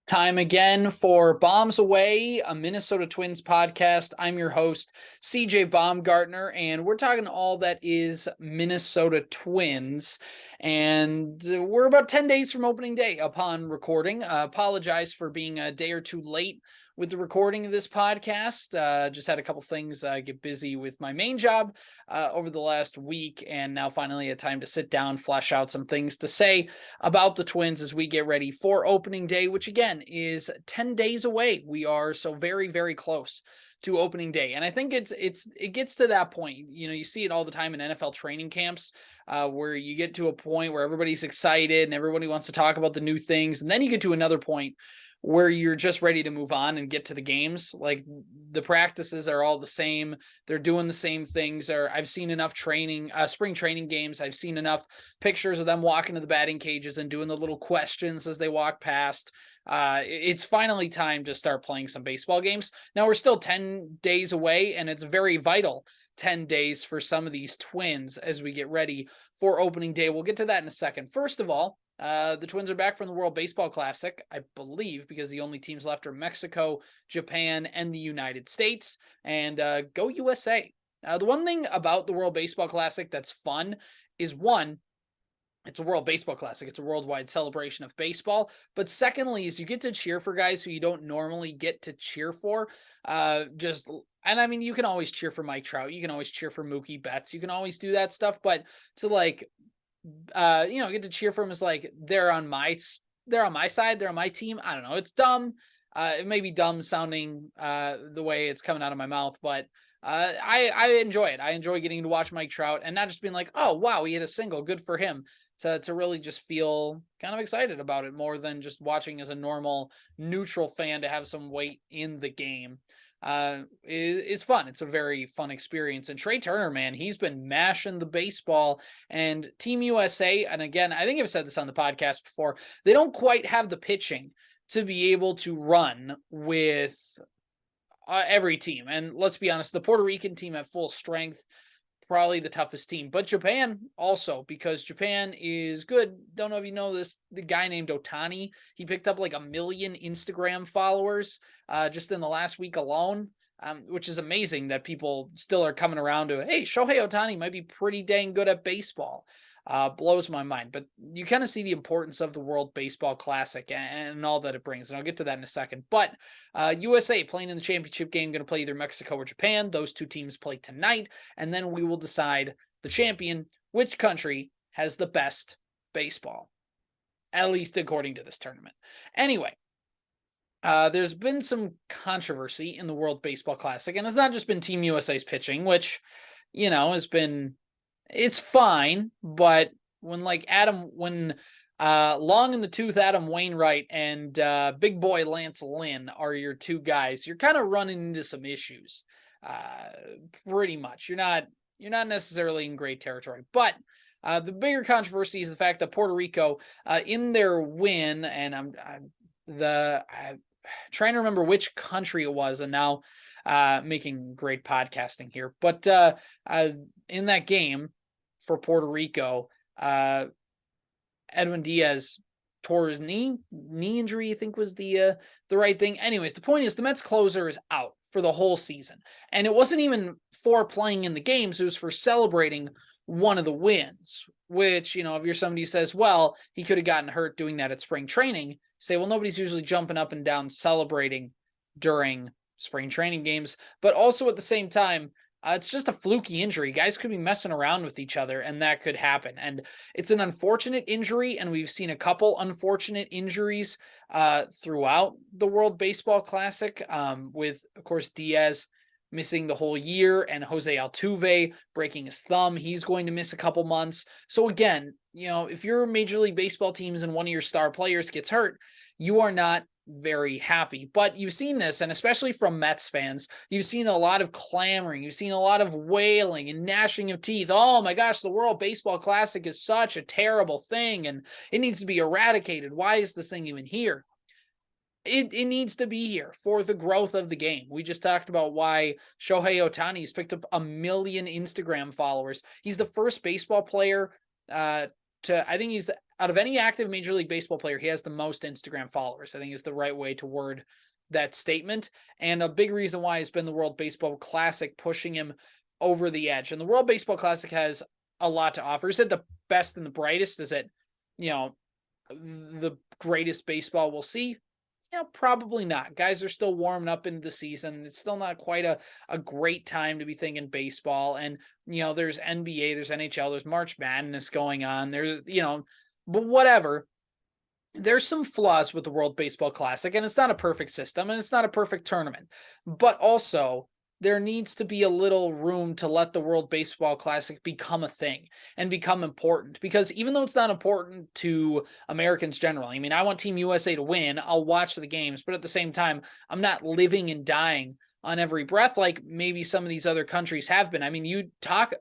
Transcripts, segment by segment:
Time again for Bombs Away, a Minnesota Twins podcast. I'm your host, CJ Baumgartner, and we're talking all that is Minnesota Twins. And we're about 10 days from opening day upon recording. Apologize for being a day or two late with the recording of this podcast. Just had a couple things get busy with my main job over the last week, and now finally a time to sit down, flesh out some things to say about the Twins as we get ready for opening day, which again is 10 days away. We are so very, very close to opening day. And I think it gets to that point. You know, you see it all the time in NFL training camps where you get to a point where everybody's excited and everybody wants to talk about the new things. And then you get to another point where you're just ready to move on and get to the games. Like the practices are all the same. They're doing the same things. Or I've seen enough spring training games. I've seen enough pictures of them walking to the batting cages and doing the little questions as they walk past. It's finally time to start playing some baseball games. Now we're still 10 days away, and it's very vital 10 days for some of these Twins as we get ready for opening day. We'll get to that in a second. First of all, the Twins are back from the World Baseball Classic, I believe, because the only teams left are Mexico, Japan, and the United States. And go USA. The one thing about the World Baseball Classic that's fun is, one, it's a World Baseball Classic. It's a worldwide celebration of baseball. But secondly, is you get to cheer for guys who you don't normally get to cheer for. And I mean, you can always cheer for Mike Trout. You can always cheer for Mookie Betts. You can always do that stuff. But to get to cheer for them is like they're on my side, they're on my team. I don't know. It's dumb. It may be dumb sounding the way it's coming out of my mouth, but I enjoy it. I enjoy getting to watch Mike Trout and not just being like, oh wow, he hit a single, good for him. To really just feel kind of excited about it more than just watching as a normal neutral fan, to have some weight in the game. Is fun. It's a very fun experience. And Trey Turner, man, he's been mashing the baseball. And Team USA, and again, I think I've said this on the podcast before, they don't quite have the pitching to be able to run with every team. And let's be honest, the Puerto Rican team at full strength, probably the toughest team. But Japan also, because Japan is good. Don't know if you know this, the guy named Otani, he picked up like 1 million Instagram followers just in the last week alone, which is amazing that people still are coming around to, hey, Shohei Otani might be pretty dang good at baseball. Blows my mind. But you kind of see the importance of the World Baseball Classic and all that it brings. And I'll get to that in a second. But USA playing in the championship game, going to play either Mexico or Japan. Those two teams play tonight. And then we will decide the champion, which country has the best baseball, at least according to this tournament. Anyway, there's been some controversy in the World Baseball Classic. And it's not just been Team USA's pitching, which, it's fine, but when long in the tooth Adam Wainwright and big boy Lance Lynn are your two guys, you're kind of running into some issues. Pretty much, you're not necessarily in great territory. But the bigger controversy is the fact that Puerto Rico, in their win, and I'm trying to remember which country it was, and now making great podcasting here. But in that game for Puerto Rico, Edwin Diaz tore his knee injury, I think was the right thing. Anyways, the point is the Mets closer is out for the whole season. And it wasn't even for playing in the games. It was for celebrating one of the wins, which, if you're somebody who says, well, he could have gotten hurt doing that at spring training, say, well, nobody's usually jumping up and down celebrating during spring training games. But also at the same time, it's just a fluky injury. Guys could be messing around with each other, and that could happen. And it's an unfortunate injury, and we've seen a couple unfortunate injuries throughout the World Baseball Classic, with, of course, Diaz missing the whole year and Jose Altuve breaking his thumb. He's going to miss a couple months. So again, if you're Major League Baseball teams and one of your star players gets hurt, you are not very happy. But you've seen this, and especially from Mets fans, you've seen a lot of clamoring, you've seen a lot of wailing and gnashing of teeth. Oh my gosh, the World Baseball Classic is such a terrible thing and it needs to be eradicated. Why is this thing even here? It needs to be here for the growth of the game. We just talked about why Shohei Otani's picked up 1 million Instagram followers. He's the first baseball player I think he's out of any active Major League Baseball player, he has the most Instagram followers, I think is the right way to word that statement. And a big reason why has been the World Baseball Classic pushing him over the edge. And the World Baseball Classic has a lot to offer. Is it the best and the brightest? Is it, the greatest baseball we'll see? Yeah, probably not. Guys are still warming up into the season. It's still not quite a great time to be thinking baseball. And, there's NBA, there's NHL, there's March Madness going on. There's, but whatever. There's some flaws with the World Baseball Classic, and it's not a perfect system, and it's not a perfect tournament. But also, there needs to be a little room to let the World Baseball Classic become a thing and become important. Because even though it's not important to Americans generally, I mean, I want Team USA to win. I'll watch the games, but at the same time, I'm not living and dying on every breath like maybe some of these other countries have been. I mean,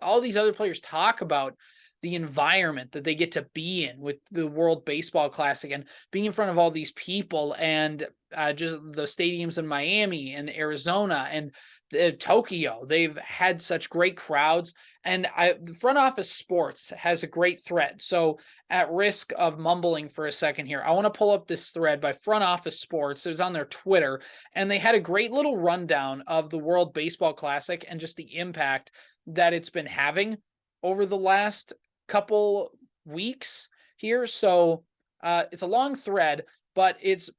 all these other players talk about the environment that they get to be in with the World Baseball Classic and being in front of all these people and just the stadiums in Miami and Arizona and Tokyo. They've had such great crowds, and the Front Office Sports has a great thread. So at risk of mumbling for a second here, I want to pull up this thread by Front Office Sports. It was on their Twitter, and they had a great little rundown of the World Baseball Classic and just the impact that it's been having over the last couple weeks here. So it's a long thread, but it's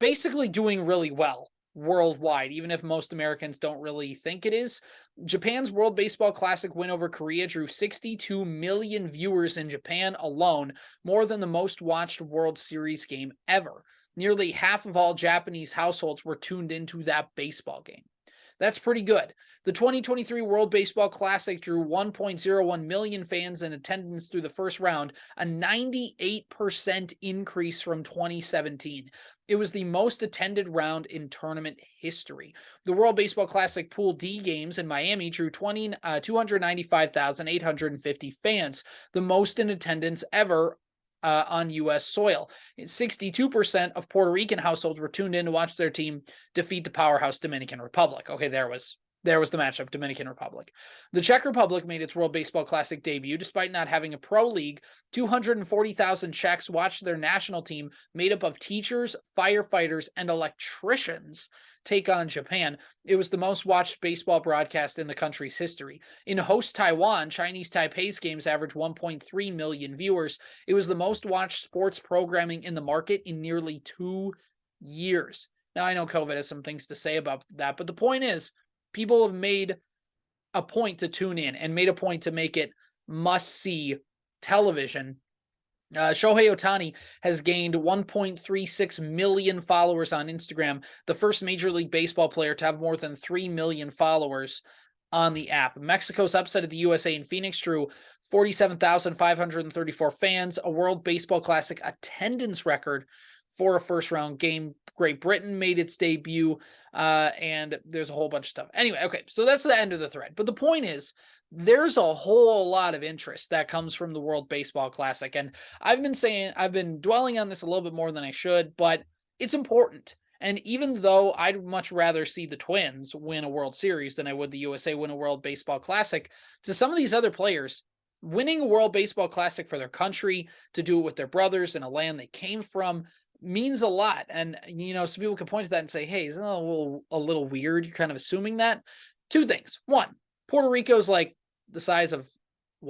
basically doing really well worldwide, even if most Americans don't really think it is. Japan's World Baseball Classic win over Korea drew 62 million viewers in Japan alone, more than the most watched World Series game ever. Nearly half of all Japanese households were tuned into that baseball game. That's pretty good. The 2023 World Baseball Classic drew 1.01 million fans in attendance through the first round, a 98% increase from 2017. It was the most attended round in tournament history. The World Baseball Classic Pool D games in Miami drew 295,850 fans, the most in attendance ever on U.S. soil. 62% of Puerto Rican households were tuned in to watch their team defeat the powerhouse Dominican Republic. Okay, there was the matchup, Dominican Republic. The Czech Republic made its World Baseball Classic debut. Despite not having a pro league, 240,000 Czechs watched their national team made up of teachers, firefighters, and electricians take on Japan. It was the most watched baseball broadcast in the country's history. In host Taiwan, Chinese Taipei's games averaged 1.3 million viewers. It was the most watched sports programming in the market in nearly 2 years. Now, I know COVID has some things to say about that, but the point is, people have made a point to tune in and made a point to make it must-see television. Shohei Ohtani has gained 1.36 million followers on Instagram, the first Major League Baseball player to have more than 3 million followers on the app. Mexico's upset of the USA in Phoenix drew 47,534 fans, a World Baseball Classic attendance record for a first-round game. Great Britain made its debut, and there's a whole bunch of stuff. Anyway, okay, so that's the end of the thread. But the point is, there's a whole lot of interest that comes from the World Baseball Classic, and I've been dwelling on this a little bit more than I should, but it's important. And even though I'd much rather see the Twins win a World Series than I would the USA win a World Baseball Classic, to some of these other players, winning a World Baseball Classic for their country, to do it with their brothers in a land they came from, means a lot. And, some people can point to that and say, hey, isn't that a little weird? You're kind of assuming that. Two things. One, Puerto Rico's like the size of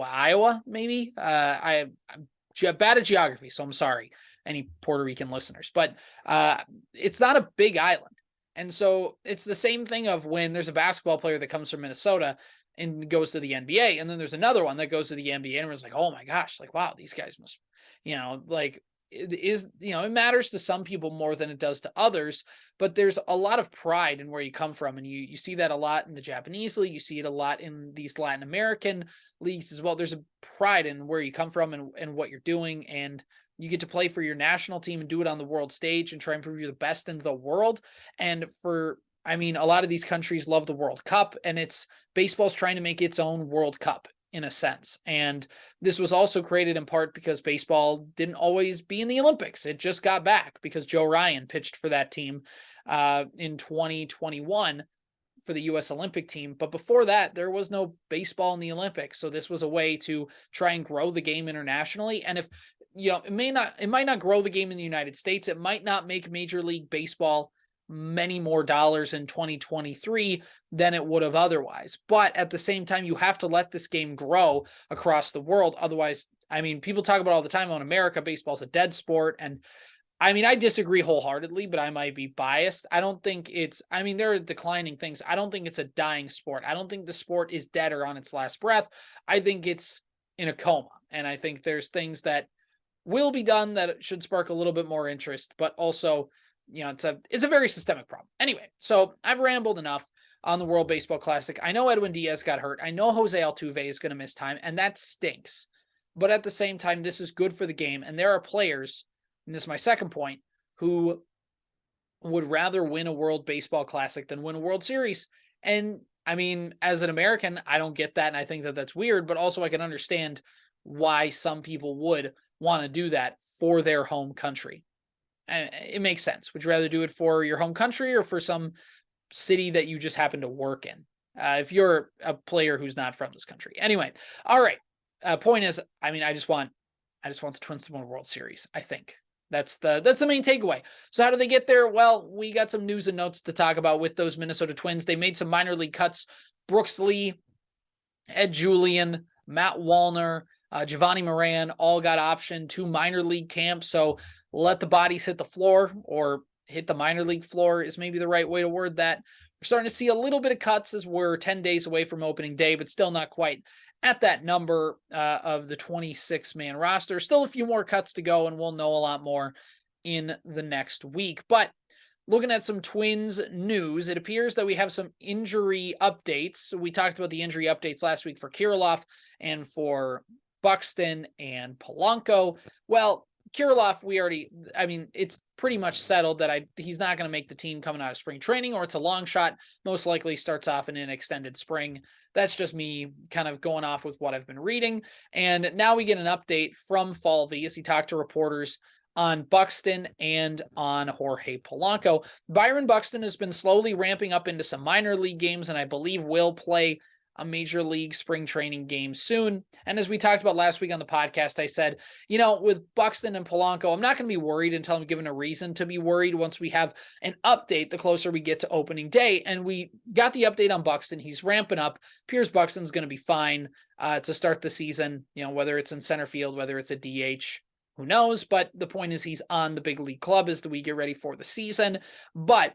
Iowa, maybe. I'm bad at geography, so I'm sorry, any Puerto Rican listeners. But it's not a big island. And so it's the same thing of when there's a basketball player that comes from Minnesota and goes to the NBA, and then there's another one that goes to the NBA, and everyone's like, oh my gosh, like, wow, these guys must, it matters to some people more than it does to others, but there's a lot of pride in where you come from. And you see that a lot in the Japanese league. You see it a lot in these Latin American leagues as well. There's a pride in where you come from and what you're doing. And you get to play for your national team and do it on the world stage and try and prove you're the best in the world. And a lot of these countries love the World Cup, and baseball's trying to make its own World Cup in a sense. And this was also created in part because baseball didn't always be in the Olympics. It just got back because Joe Ryan pitched for that team in 2021 for the U.S. Olympic team. But before that, there was no baseball in the Olympics. So this was a way to try and grow the game internationally. And if, it might not grow the game in the United States. It might not make Major League Baseball many more dollars in 2023 than it would have otherwise. But at the same time, you have to let this game grow across the world. Otherwise, I mean, people talk about all the time on America, baseball's a dead sport. And I mean, I disagree wholeheartedly, but I might be biased. I don't think there are declining things. I don't think it's a dying sport. I don't think the sport is dead or on its last breath. I think it's in a coma. And I think there's things that will be done that should spark a little bit more interest, but also, it's a very systemic problem. Anyway, so I've rambled enough on the World Baseball Classic. I know Edwin Diaz got hurt. I know Jose Altuve is going to miss time, and that stinks. But at the same time, this is good for the game. And there are players, and this is my second point, who would rather win a World Baseball Classic than win a World Series. And I mean, as an American, I don't get that. And I think that that's weird, but also I can understand why some people would want to do that for their home country. It makes sense. Would you rather do it for your home country or for some city that you just happen to work in? If you're a player who's not from this country. Anyway, all right. Point is, I mean, I just want the Twins to win a World Series. I think that's the main takeaway. So how do they get there? Well, we got some news and notes to talk about with those Minnesota Twins. They made some minor league cuts. Brooks Lee, Ed Julian, Matt Wallner, Giovanni Moran all got optioned to minor league camp. So let the bodies hit the floor, or hit the minor league floor is maybe the right way to word that. We're starting to see a little bit of cuts as we're 10 days away from opening day, but still not quite at that number of the 26-man roster. Still a few more cuts to go, and we'll know a lot more in the next week. But looking at some Twins news, it appears that we have some injury updates. We talked about the injury updates last week for Kirilloff and for Buxton and Polanco. Well, Kirilloff, it's pretty much settled that he's not going to make the team coming out of spring training, or it's a long shot. Most likely starts off in an extended spring. That's just me kind of going off with what I've been reading. And now we get an update from Falvey as he talked to reporters on Buxton and on Jorge Polanco. Byron Buxton has been slowly ramping up into some minor league games, and I believe will play a major league spring training game soon. And as we talked about last week on the podcast, I said, with Buxton and Polanco, I'm not going to be worried until I'm given a reason to be worried once we have an update the closer we get to opening day. And we got the update on Buxton. He's ramping up. Piers Buxton's going to be fine to start the season, whether it's in center field, whether it's a DH, who knows? But the point is he's on the big league club as we get ready for the season. But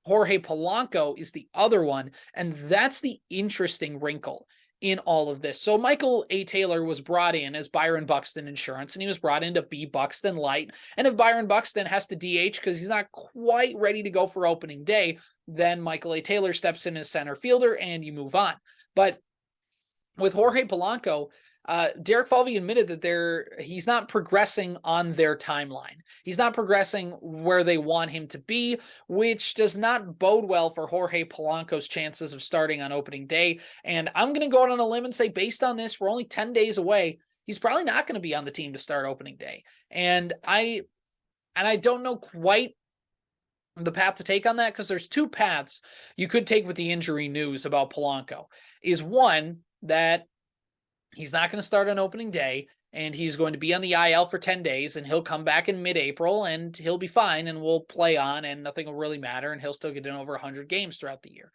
Jorge Polanco is the other one, and that's the interesting wrinkle in all of this. So Michael A. Taylor was brought in as Byron Buxton insurance, and he was brought in to be Buxton light. And if Byron Buxton has to DH because he's not quite ready to go for opening day, then Michael A. Taylor steps in as center fielder and you move on. But with Jorge Polanco, Derek Falvey admitted that he's not progressing on their timeline. He's not progressing where they want him to be, which does not bode well for Jorge Polanco's chances of starting on opening day. And I'm going to go out on a limb and say, based on this, we're only 10 days away. He's probably not going to be on the team to start opening day. And I don't know quite the path to take on that, because there's two paths you could take with the injury news about Polanco. Is one, that he's not going to start on opening day, and he's going to be on the IL for 10 days, and he'll come back in mid-April, and he'll be fine, and we'll play on, and nothing will really matter, and he'll still get in over 100 games throughout the year.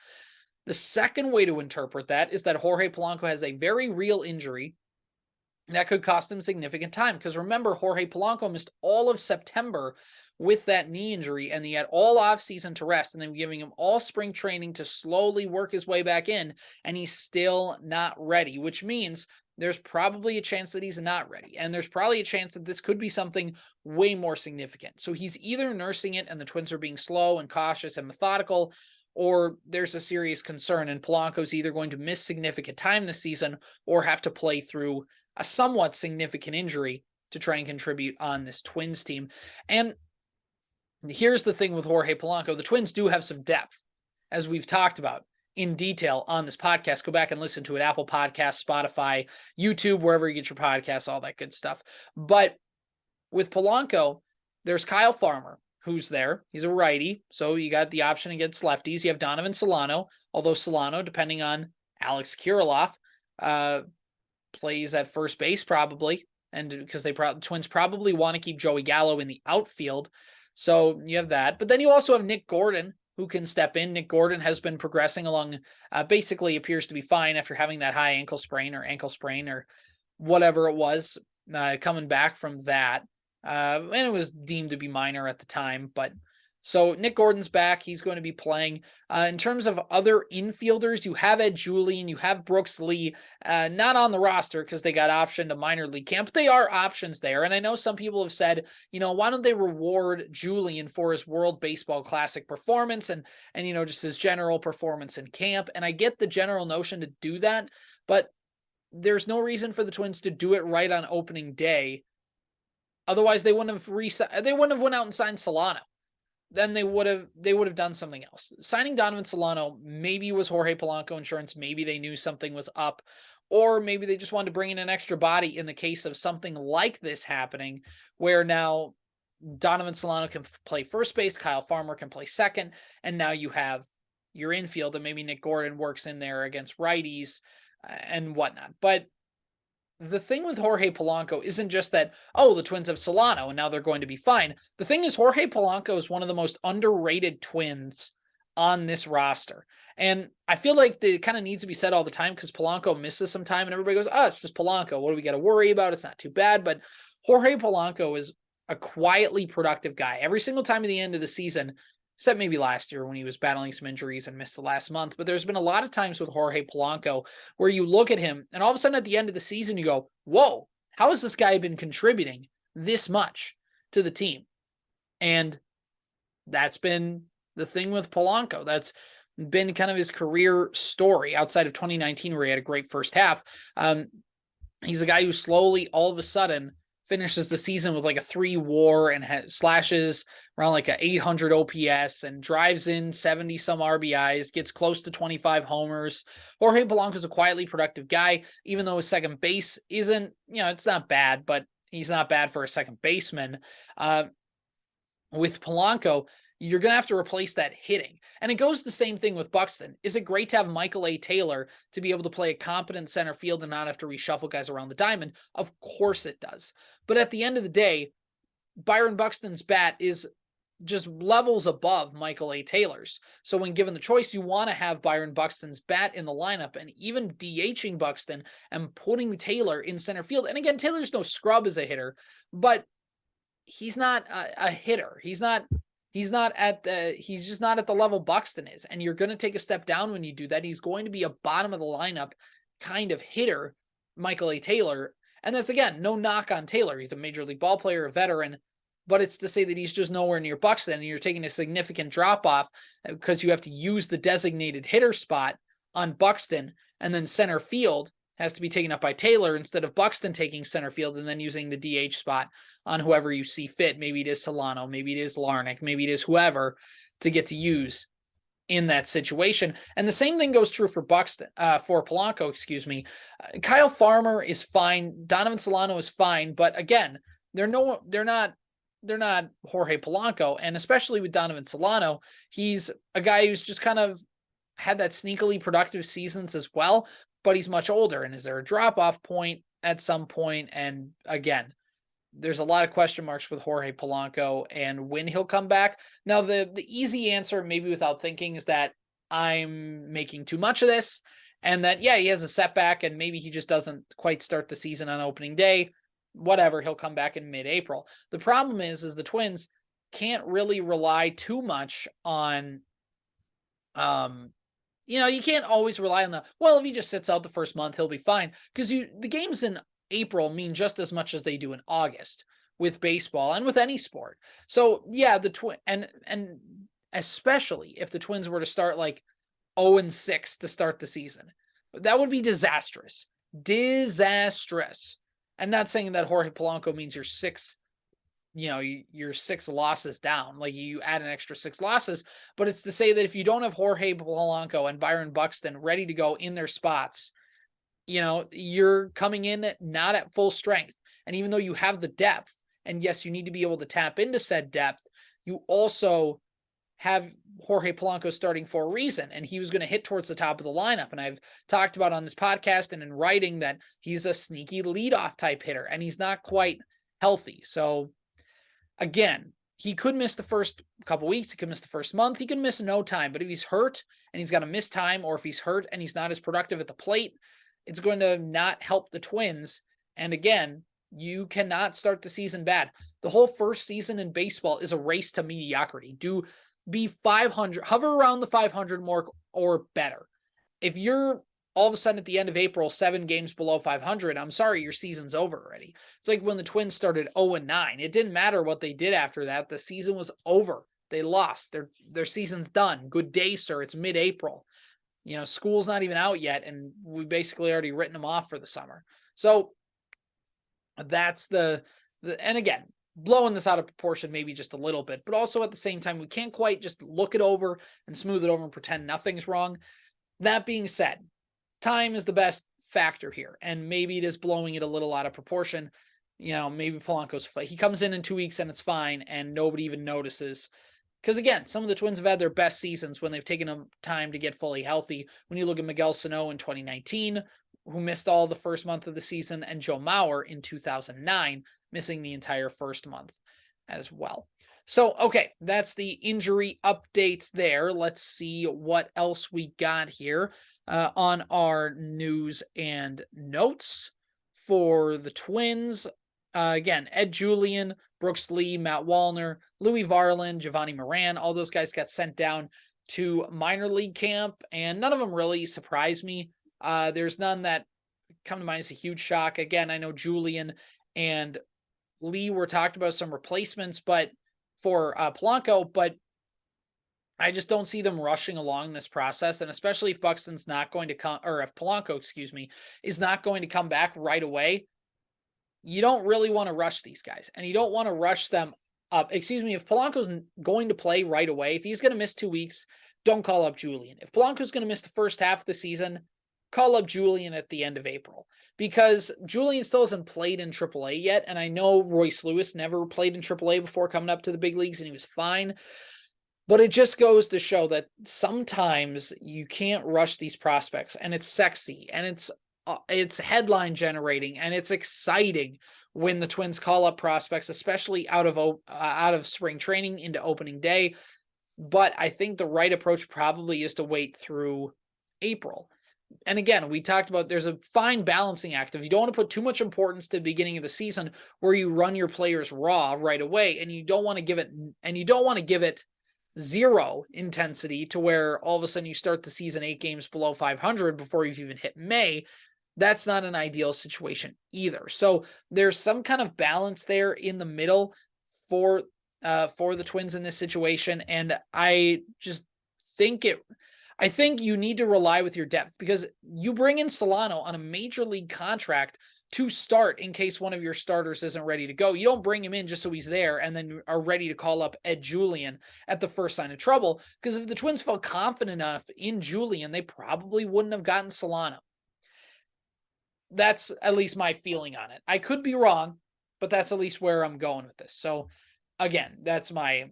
The second way to interpret that is that Jorge Polanco has a very real injury that could cost him significant time. Because remember, Jorge Polanco missed all of September with that knee injury, and he had all offseason to rest, and then giving him all spring training to slowly work his way back in, and he's still not ready, which means there's probably a chance that he's not ready. And there's probably a chance that this could be something way more significant. So he's either nursing it and the Twins are being slow and cautious and methodical, or there's a serious concern and Polanco's either going to miss significant time this season or have to play through a somewhat significant injury to try and contribute on this Twins team. And here's the thing with Jorge Polanco. The Twins do have some depth, as we've talked about in detail on this podcast. Go back and listen to it. Apple Podcasts, Spotify, YouTube, wherever you get your podcasts, all that good stuff. But with Polanco, there's Kyle Farmer, who's there. He's a righty, so you got the option against lefties. You have Donovan Solano, although Solano, depending on Alex Kirilloff, plays at first base probably. and because Twins probably want to keep Joey Gallo in the outfield. So you have that. But then you also have Nick Gordon, who can step in. Nick Gordon has been progressing along, basically appears to be fine after having that high ankle sprain or whatever it was, coming back from that. And it was deemed to be minor at the time, but so Nick Gordon's back. He's going to be playing. In terms of other infielders, you have Ed Julian, you have Brooks Lee, not on the roster because they got optioned to minor league camp, but they are options there. And I know some people have said, why don't they reward Julian for his World Baseball Classic performance and just his general performance in camp? And I get the general notion to do that, but there's no reason for the Twins to do it right on opening day. Otherwise, they wouldn't have went out and signed Solano. Then they would have done something else. Signing Donovan Solano maybe was Jorge Polanco insurance. Maybe they knew something was up, or maybe they just wanted to bring in an extra body in the case of something like this happening, where now Donovan Solano can play first base, Kyle Farmer can play second, and now you have your infield, and maybe Nick Gordon works in there against righties and whatnot. But the thing with Jorge Polanco isn't just that, the Twins have Solano and now they're going to be fine. The thing is, Jorge Polanco is one of the most underrated Twins on this roster. And I feel like it kind of needs to be said all the time because Polanco misses some time and everybody goes, it's just Polanco. What do we got to worry about? It's not too bad. But Jorge Polanco is a quietly productive guy. Every single time at the end of the season, except maybe last year when he was battling some injuries and missed the last month. But there's been a lot of times with Jorge Polanco where you look at him and all of a sudden at the end of the season, you go, whoa, how has this guy been contributing this much to the team? And that's been the thing with Polanco. That's been kind of his career story outside of 2019 where he had a great first half. He's a guy who slowly, all of a sudden, finishes the season with like a 3 WAR and slashes around like a 800 OPS and drives in 70 some RBIs, gets close to 25 homers. Jorge Polanco is a quietly productive guy, even though his second base isn't, it's not bad, but he's not bad for a second baseman. With Polanco, you're going to have to replace that hitting. And it goes the same thing with Buxton. Is it great to have Michael A. Taylor to be able to play a competent center field and not have to reshuffle guys around the diamond? Of course it does. But at the end of the day, Byron Buxton's bat is just levels above Michael A. Taylor's. So when given the choice, you want to have Byron Buxton's bat in the lineup, and even DHing Buxton and putting Taylor in center field. And again, Taylor's no scrub as a hitter, but he's not a hitter. He's just not at the level Buxton is. And you're going to take a step down when you do that. He's going to be a bottom of the lineup kind of hitter, Michael A. Taylor. And that's, again, no knock on Taylor. He's a major league ball player, a veteran, but it's to say that he's just nowhere near Buxton, and you're taking a significant drop off because you have to use the designated hitter spot on Buxton, and then center field has to be taken up by Taylor instead of Buxton taking center field and then using the DH spot on whoever you see fit. Maybe it is Solano, maybe it is Larnach, maybe it is whoever to get to use in that situation. And the same thing goes true for Polanco, excuse me. Kyle Farmer is fine. Donovan Solano is fine. But again, they're not Jorge Polanco. And especially with Donovan Solano, he's a guy who's just kind of had that sneakily productive seasons as well, but he's much older. And is there a drop-off point at some point? And again, there's a lot of question marks with Jorge Polanco and when he'll come back. Now, the easy answer, maybe without thinking, is that I'm making too much of this and that, he has a setback and maybe he just doesn't quite start the season on opening day. Whatever, he'll come back in mid-April. The problem is the Twins can't really rely too much on, you can't always rely on if he just sits out the first month, he'll be fine. Because the games in April mean just as much as they do in August with baseball and with any sport. So the and especially if the Twins were to start like 0-6 to start the season, that would be disastrous. I'm not saying that Jorge Polanco means you're 6 losses down, like you add an extra 6 losses, but it's to say that if you don't have Jorge Polanco and Byron Buxton ready to go in their spots, you're coming in not at full strength. And even though you have the depth, and yes, you need to be able to tap into said depth, you also have Jorge Polanco starting for a reason, and he was going to hit towards the top of the lineup. And I've talked about on this podcast and in writing that he's a sneaky leadoff type hitter, and he's not quite healthy. So again, he could miss the first couple weeks. He could miss the first month. He could miss no time. But if he's hurt and he's got to miss time, or if he's hurt and he's not as productive at the plate, it's going to not help the Twins. And again, you cannot start the season bad. The whole first season in baseball is a race to mediocrity. Be 500, hover around the 500 mark or better. If you're all of a sudden at the end of April, 7 games below 500, I'm sorry, your season's over already. It's like when the Twins started 0-9. It didn't matter what they did after that. The season was over. They lost. Their season's done. Good day, sir. It's mid-April. School's not even out yet, and we basically already written them off for the summer. So that's and again, blowing this out of proportion maybe just a little bit, but also at the same time, we can't quite just look it over and smooth it over and pretend nothing's wrong. That being said, time is the best factor here, and maybe it is blowing it a little out of proportion. Maybe Polanco's, he comes in 2 weeks and it's fine, and nobody even notices. Because again, some of the Twins have had their best seasons when they've taken them time to get fully healthy. When you look at Miguel Sano in 2019, who missed all the first month of the season, and Joe Mauer in 2009, missing the entire first month as well. So, okay, that's the injury updates there. Let's see what else we got here on our news and notes for the Twins. Again, Ed Julian, Brooks Lee, Matt Wallner, Louis Varland, Giovanni Moran, all those guys got sent down to minor league camp, and none of them really surprised me. There's none that come to mind as a huge shock. Again, I know Julian and Lee were talked about some replacements, but for Polanco, but I just don't see them rushing along this process. And especially if Buxton's not going to come, or if Polanco, is not going to come back right away, you don't really want to rush these guys, and you don't want to rush them up. If Polanco's going to play right away, if he's going to miss 2 weeks, don't call up Julian. If Polanco's going to miss the first half of the season, call up Julian at the end of April, because Julian still hasn't played in AAA yet. And I know Royce Lewis never played in AAA before coming up to the big leagues, and he was fine. But it just goes to show that sometimes you can't rush these prospects, and it's sexy, and it's headline generating, and it's exciting when the Twins call up prospects, especially out of spring training into opening day. But I think the right approach probably is to wait through April. And again, we talked about there's a fine balancing act. If you don't want to put too much importance to the beginning of the season where you run your players raw right away, and you don't want to give it zero intensity to where all of a sudden you start the season 8 games below 500 before you've even hit May, that's not an ideal situation either. So there's some kind of balance there in the middle for the Twins in this situation. And I think you need to rely with your depth, because you bring in Solano on a major league contract to start in case one of your starters isn't ready to go. You don't bring him in just so he's there and then are ready to call up Ed Julian at the first sign of trouble, because if the Twins felt confident enough in Julian, they probably wouldn't have gotten Solano. That's at least my feeling on it. I could be wrong, but that's at least where I'm going with this. So again, that's my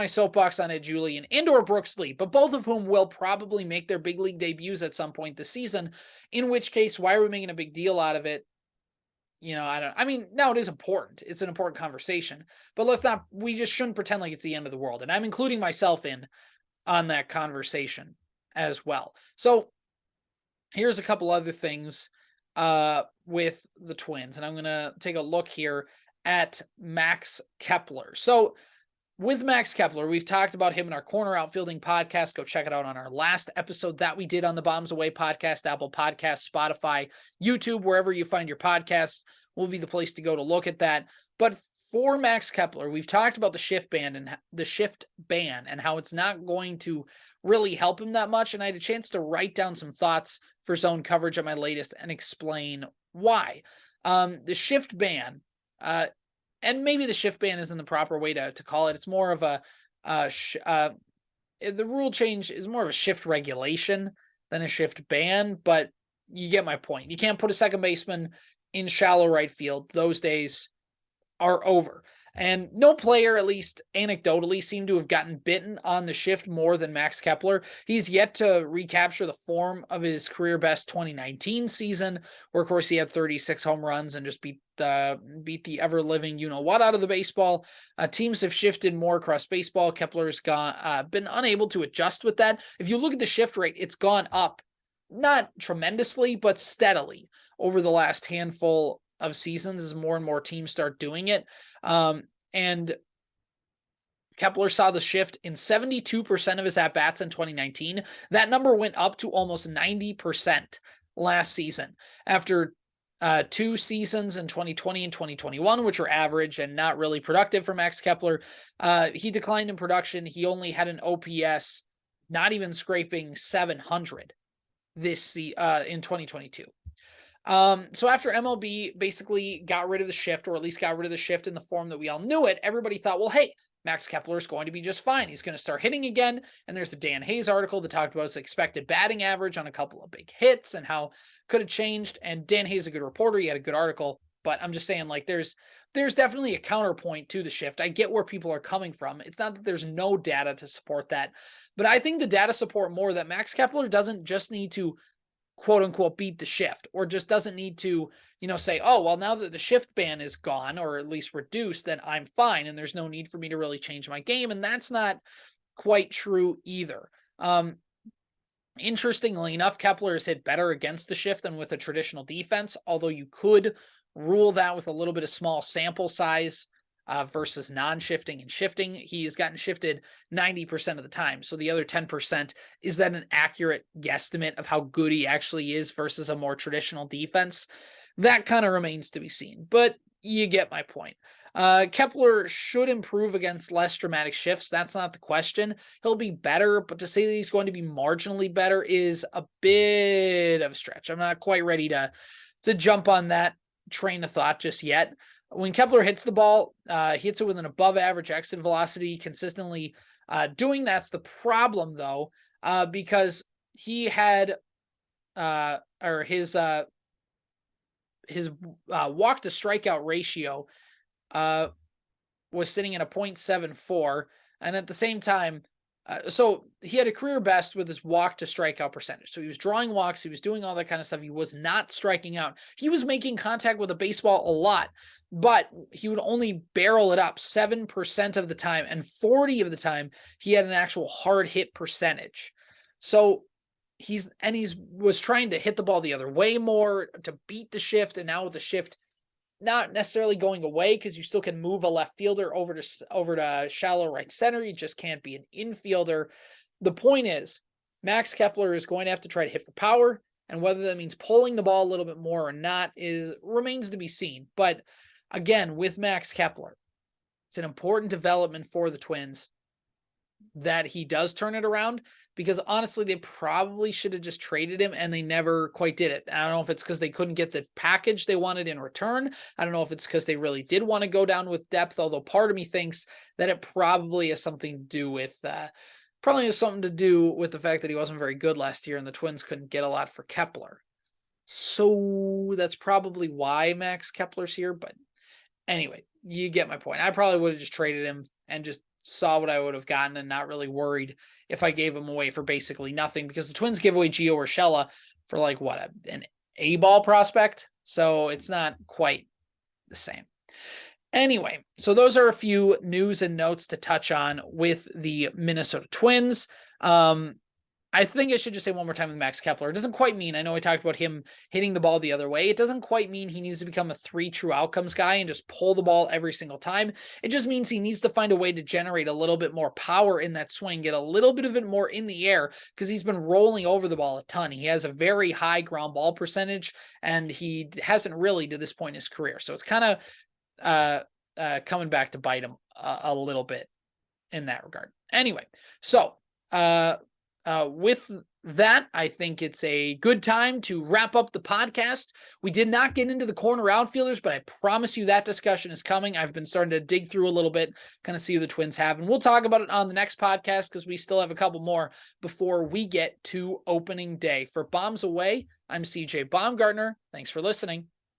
soapbox on Ed Julian and/or Brooks Lee, but both of whom will probably make their big league debuts at some point this season, in which case, why are we making a big deal out of it? Now it is important. It's an important conversation, but we just shouldn't pretend like it's the end of the world. And I'm including myself on that conversation as well. So here's a couple other things with the Twins, and I'm going to take a look here at Max Kepler. So with Max Kepler, we've talked about him in our corner outfielding podcast. Go check it out on our last episode that we did on the Bombs Away podcast. Apple Podcasts, Spotify, YouTube, wherever you find your podcasts will be the place to go to look at that. But for Max Kepler, we've talked about the shift ban and how it's not going to really help him that much. And I had a chance to write down some thoughts for zone coverage at my latest and explain why. The shift ban, and maybe the shift ban isn't the proper way to call it. It's more of the rule change is more of a shift regulation than a shift ban, but you get my point. You can't put a second baseman in shallow right field. Those days are over. And no player, at least anecdotally, seemed to have gotten bitten on the shift more than Max Kepler. He's yet to recapture the form of his career best 2019 season, where of course he had 36 home runs and just beat the ever living you-know-what out of the baseball. Teams have shifted more across baseball. Kepler's been unable to adjust with that. If you look at the shift rate, it's gone up, not tremendously, but steadily over the last handful of seasons as more and more teams start doing it. And Kepler saw the shift in 72% of his at-bats in 2019. That number went up to almost 90% last season after 2 seasons in 2020 and 2021, which were average and not really productive for Max Kepler. He declined in production. He only had an OPS not even scraping 700 this in 2022. So after MLB basically got rid of the shift, or at least got rid of the shift in the form that we all knew it, everybody thought, well, hey, Max Kepler is going to be just fine. He's going to start hitting again. And there's the Dan Hayes article that talked about his expected batting average on a couple of big hits and how could have changed. And Dan Hayes is a good reporter. He had a good article, but I'm just saying, like, there's definitely a counterpoint to the shift. I get where people are coming from. It's not that there's no data to support that, but I think the data support more that Max Kepler doesn't just need to quote unquote beat the shift, or just doesn't need to, say, oh, well, now that the shift ban is gone, or at least reduced, then I'm fine. And there's no need for me to really change my game. And that's not quite true either. Interestingly enough, Kepler has hit better against the shift than with a traditional defense, although you could rule that with a little bit of small sample size versus non-shifting and shifting. He's gotten shifted 90% of the time. So the other 10%, is that an accurate guesstimate of how good he actually is versus a more traditional defense? That kind of remains to be seen, but you get my point. Kepler should improve against less dramatic shifts. That's not the question. He'll be better, but to say that he's going to be marginally better is a bit of a stretch. I'm not quite ready to jump on that train of thought just yet. When Kepler hits the ball, he hits it with an above average exit velocity consistently. Doing that's the problem, though, because he had his walk to strikeout ratio was sitting at a 0.74, and at the same time, so he had a career best with his walk to strikeout percentage. So he was drawing walks, he was doing all that kind of stuff. He was not striking out. He was making contact with a baseball a lot, but he would only barrel it up 7% of the time, and 40 of the time he had an actual hard hit percentage. So he was trying to hit the ball the other way more to beat the shift, and now with the shift not necessarily going away, because you still can move a left fielder over to shallow right center. You just can't be an infielder. The point is, Max Kepler is going to have to try to hit for power, and whether that means pulling the ball a little bit more or not remains to be seen. But again, with Max Kepler, it's an important development for the Twins that he does turn it around, because honestly, they probably should have just traded him, and they never quite did it. I don't know if it's because they couldn't get the package they wanted in return. I don't know if it's because they really did want to go down with depth, although part of me thinks that it probably has something to do with the fact that he wasn't very good last year and the Twins couldn't get a lot for Kepler. So that's probably why Max Kepler's here. But anyway, you get my point. I probably would have just traded him and just saw what I would have gotten, and not really worried if I gave him away for basically nothing, because the Twins give away Gio Urshela for like an A-ball prospect. So it's not quite the same. Anyway, so those are a few news and notes to touch on with the Minnesota Twins. I think I should just say one more time with Max Kepler. It doesn't quite mean, I know I talked about him hitting the ball the other way. It doesn't quite mean he needs to become a 3 true outcomes guy and just pull the ball every single time. It just means he needs to find a way to generate a little bit more power in that swing, get a little bit of it more in the air, because he's been rolling over the ball a ton. He has a very high ground ball percentage, and he hasn't really to this point in his career. So it's kind of coming back to bite him a little bit in that regard. Anyway, so with that, I think it's a good time to wrap up the podcast. We did not get into the corner outfielders, but I promise you that discussion is coming. I've been starting to dig through a little bit, kind of see who the Twins have, and we'll talk about it on the next podcast, because we still have a couple more before we get to opening day. For Bombs Away, I'm CJ Baumgartner. Thanks for listening.